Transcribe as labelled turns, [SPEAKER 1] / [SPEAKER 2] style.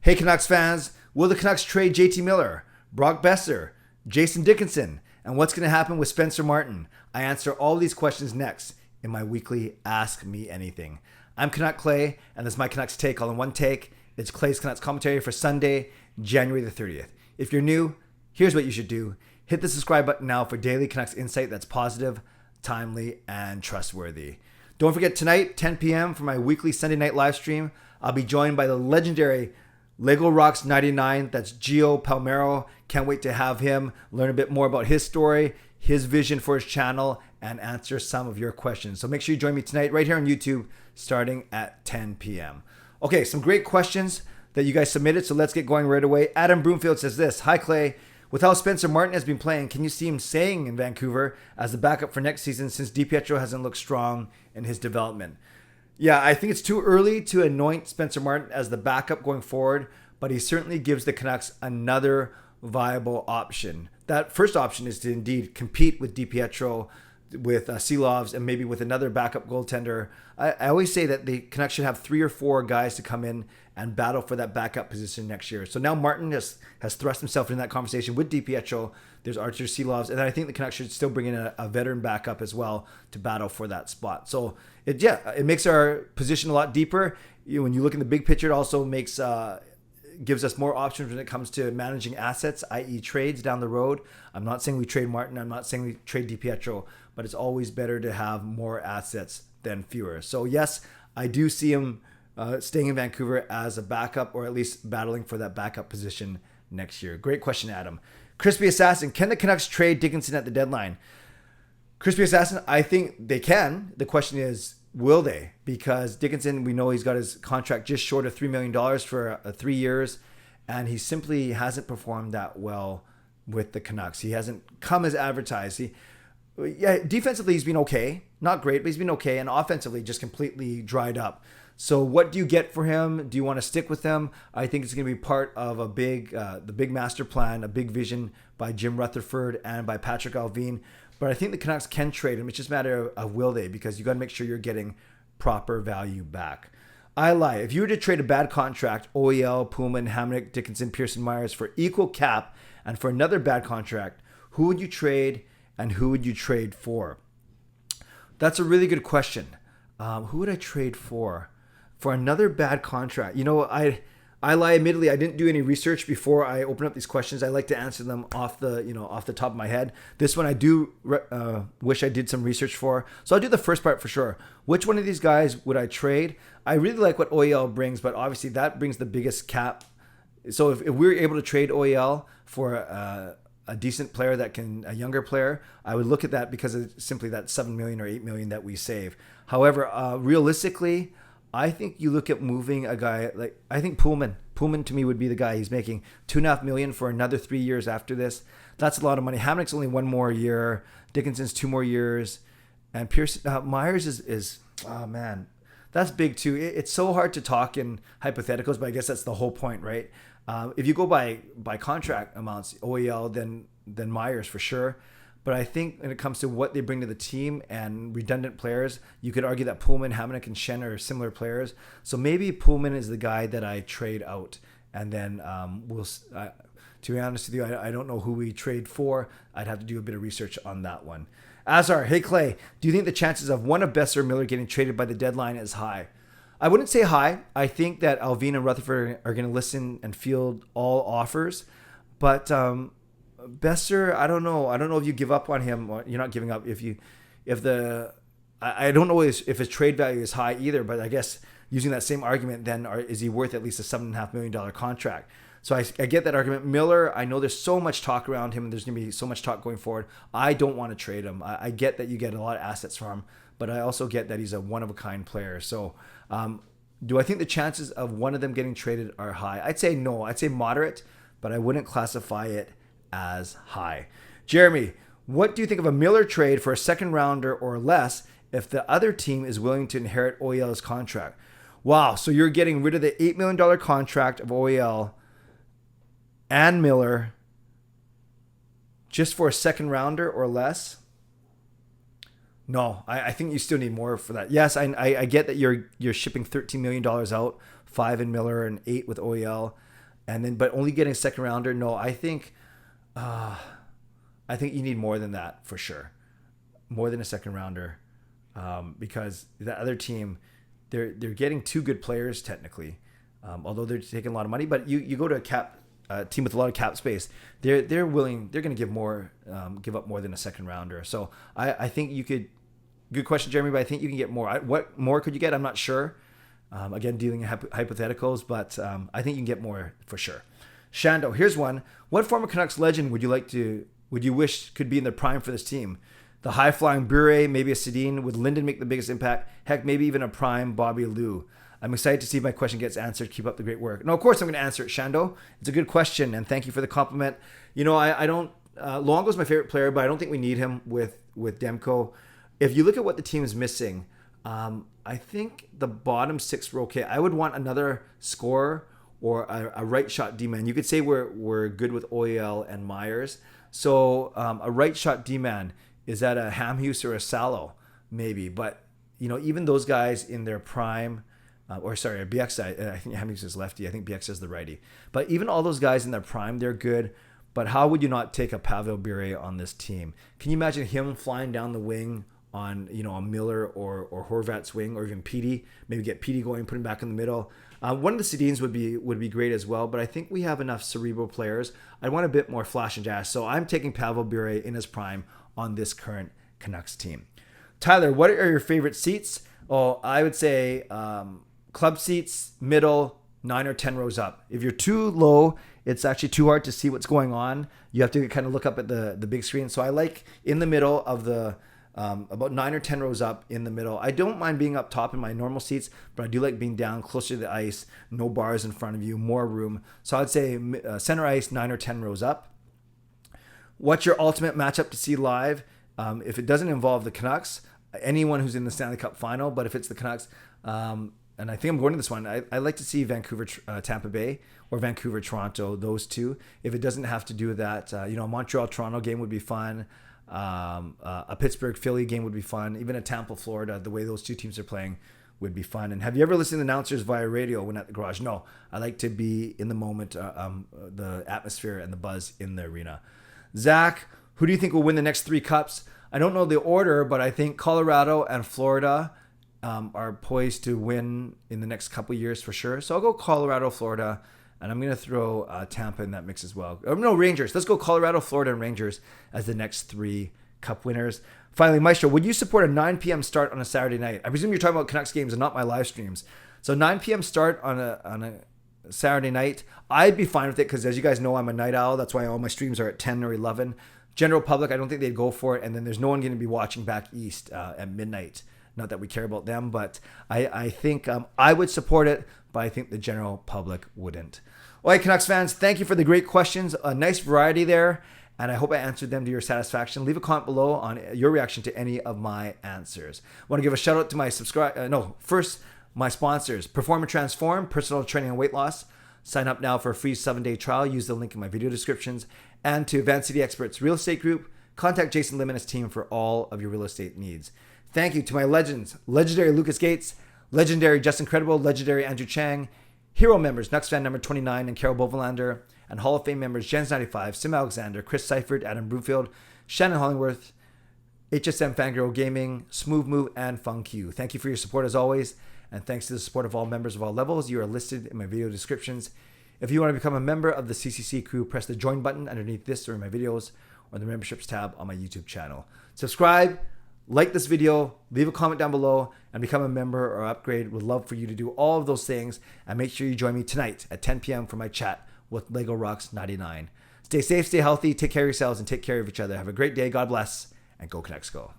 [SPEAKER 1] Hey Canucks fans, will the Canucks trade JT Miller, Brock Boeser, Jason Dickinson, and what's going to happen with Spencer Martin? I answer all these questions next in my weekly Ask Me Anything. I'm Canuck Clay, and this is my Canucks Take all in one take. It's Clay's Canucks commentary for Sunday, January the 30th. If you're new, here's what you should do. Hit the subscribe button now for daily Canucks insight that's positive, timely, and trustworthy. Don't forget tonight, 10 p.m. for my weekly Sunday night live stream. I'll be joined by the legendary Lego Rocks 99, that's Gio Palmero. Can't wait to have him learn a bit more about his story, his vision for his channel, and answer some of your questions. So make sure you join me tonight right here on YouTube starting at 10 p.m. Okay, some great questions that you guys submitted, so let's get going right away. Adam Broomfield says this: Hi Clay, with how Spencer Martin has been playing, can you see him staying in Vancouver as the backup for next season since DiPietro hasn't looked strong in his development? Yeah, I think it's too early to anoint Spencer Martin as the backup going forward, but he certainly gives the Canucks another viable option. That first option is to indeed compete with DiPietro, with Silovs, and maybe with another backup goaltender. I always say that the Canucks should have 3 or 4 guys to come in and battle for that backup position next year. So now Martin has thrust himself in that conversation with DiPietro. There's Archer Silovs, and then I think the Canucks should still bring in a veteran backup as well to battle for that spot. So it makes our position a lot deeper. When you look in the big picture, it also gives us more options when it comes to managing assets, i.e. trades down the road. I'm not saying we trade Martin. I'm not saying we trade DiPietro, but it's always better to have more assets than fewer. So yes, I do see him staying in Vancouver as a backup, or at least battling for that backup position next year. Great question, Adam. Crispy Assassin, can the Canucks trade Dickinson at the deadline? Crispy Assassin, I think they can. The question is, will they? Because Dickinson, we know he's got his contract just short of $3 million for 3 years, and he simply hasn't performed that well with the Canucks. He hasn't come as advertised. Defensively, he's been okay. Not great, but he's been okay. And offensively, just completely dried up. So what do you get for him? Do you want to stick with him? I think it's going to be part of the big master plan, a big vision by Jim Rutherford and by Patrick Allvin. But I think the Canucks can trade him. It's just a matter of will they, because you got to make sure you're getting proper value back. I lie. If you were to trade a bad contract, OEL, Pullman, Hamonic, Dickinson, Pearson, Myers, for equal cap and for another bad contract, who would you trade and who would you trade for? That's a really good question. Who would I trade for? For another bad contract? I lie. Admittedly, I didn't do any research before I open up these questions. I like to answer them off the top of my head. This one I do wish I did some research for. So I'll do the first part for sure. Which one of these guys would I trade? I really like what OEL brings, but obviously that brings the biggest cap. So if we were able to trade OEL for a decent player a younger player, I would look at that because of simply that $7 million or $8 million that we save. However, realistically, I think you look at moving a guy like, I think Pullman. Pullman to me would be the guy. He's making $2.5 million for another 3 years after this. That's a lot of money. Hamonic's only 1 more year. Dickinson's 2 more years, and Myers is oh man, that's big too. It's so hard to talk in hypotheticals, but I guess that's the whole point, right? If you go by contract amounts, OEL, then Myers for sure. But I think when it comes to what they bring to the team and redundant players, you could argue that Pullman, Hamonic, and Shen are similar players. So maybe Pullman is the guy that I trade out. And then to be honest with you, I don't know who we trade for. I'd have to do a bit of research on that one. Azar, hey Clay, do you think the chances of one of Boeser or Miller getting traded by the deadline is high? I wouldn't say high. I think that Allvin and Rutherford are going to listen and field all offers. But Boeser, I don't know. I don't know if you give up on him. Or you're not giving up. I don't know if his trade value is high either. But I guess using that same argument, then is he worth at least a $7.5 million contract? So I get that argument. Miller, I know there's so much talk around him, and there's going to be so much talk going forward. I don't want to trade him. I get that you get a lot of assets from him, but I also get that he's a one-of-a-kind player. So do I think the chances of one of them getting traded are high? I'd say no. I'd say moderate, but I wouldn't classify it as high. Jeremy, what do you think of a Miller trade for a second rounder or less if the other team is willing to inherit OEL's contract? Wow, so you're getting rid of the $8 million contract of OEL and Miller just for a second rounder or less? No, I think you still need more for that. Yes, I get that you're shipping $13 million out, 5 in Miller and 8 with OEL. and then but only getting a second rounder. No, I think you need more than that for sure, more than a second rounder, because the other team, they're getting two good players technically, although they're taking a lot of money. But you go to a team with a lot of cap space, they're going to give up more than a second rounder. So I think you could. Good question, Jeremy, but I think you can get more. What more could you get? I'm not sure. Again, dealing in hypotheticals, but I think you can get more for sure. Shando, here's one. What former Canucks legend would you wish could be in the prime for this team? The high-flying Bure, maybe a Sedin. Would Linden make the biggest impact? Heck, maybe even a prime Bobby Lou. I'm excited to see if my question gets answered. Keep up the great work. No, of course I'm going to answer it, Shando. It's a good question, and thank you for the compliment. I don't. Luongo's my favorite player, but I don't think we need him with Demko. If you look at what the team is missing, I think the bottom six were okay. I would want another scorer or a right shot D-man. You could say we're good with OEL and Myers. So a right shot D-man, is that a Hamhuis or a Salo? Maybe. But, even those guys in their prime, a BX, I think Hamhuis is lefty. I think BX is the righty. But even all those guys in their prime, they're good. But how would you not take a Pavel Bure on this team? Can you imagine him flying down the wing on a Miller or Horvat's wing, or even Petey? Maybe get Petey going, put him back in the middle. One of the Sedins would be great as well, but I think we have enough cerebral players. I want a bit more flash and jazz, so I'm taking Pavel Bure in his prime on this current Canucks team. Tyler, what are your favorite seats? Oh, I would say club seats, middle, 9 or 10 rows up. If you're too low, it's actually too hard to see what's going on. You have to kind of look up at the big screen. So I like in the middle of the about 9 or 10 rows up in the middle. I don't mind being up top in my normal seats, but I do like being down closer to the ice, no bars in front of you, more room. So I'd say center ice, 9 or 10 rows up. What's your ultimate matchup to see live? If it doesn't involve the Canucks, anyone who's in the Stanley Cup final, but if it's the Canucks, and I think I'm going to this one, I like to see Vancouver, Tampa Bay, or Vancouver, Toronto, those two. If it doesn't have to do with that, a Montreal-Toronto game would be fun. A Pittsburgh Philly game would be fun. Even a Tampa Florida, the way those two teams are playing would be fun. And have you ever listened to announcers via radio when at the garage? No, I like to be in the moment, the atmosphere and the buzz in the arena. Zach, who do you think will win the next 3 cups? I don't know the order, but I think Colorado and Florida are poised to win in the next couple of years for sure. So I'll go Colorado, Florida. And I'm going to throw Tampa in that mix as well. No, Rangers. Let's go Colorado, Florida, and Rangers as the next 3 cup winners. Finally, Maestro, would you support a 9 p.m. start on a Saturday night? I presume you're talking about Canucks games and not my live streams. So 9 p.m. start on a Saturday night. I'd be fine with it because, as you guys know, I'm a night owl. That's why all my streams are at 10 or 11. General public, I don't think they'd go for it. And then there's no one going to be watching back east at midnight. Not that we care about them, but I think I would support it, but I think the general public wouldn't. All right, Canucks fans, thank you for the great questions. A nice variety there, and I hope I answered them to your satisfaction. Leave a comment below on your reaction to any of my answers. I want to give a shout out to my my sponsors, Perform and Transform, personal training and weight loss. Sign up now for a free 7-day trial. Use the link in my video descriptions. And to Advanced City Experts Real Estate Group, contact Jason Lim and his team for all of your real estate needs. Thank you to my legends, legendary Lucas Gates, legendary Justin Credible, legendary Andrew Chang, Hero members, nucksfan number 29 and Carol Bovenlander, and Hall of Fame members, Jens95, simalexander, Chris Seifried, Adam Broomfield, Shannon Hollingworth, HSM Fangirl Gaming, Smooth Move, and Funk You. Thank you for your support as always, and thanks to the support of all members of all levels. You are listed in my video descriptions. If you want to become a member of the CCC Crew, press the join button underneath this or in my videos, or the memberships tab on my YouTube channel. Subscribe, like this video, leave a comment down below, and become a member or upgrade. Would love for you to do all of those things. And make sure you join me tonight at 10 p.m. for my chat with Lego Rocks 99. Stay safe, stay healthy, take care of yourselves, and take care of each other. Have a great day. God bless, and go Canucks go.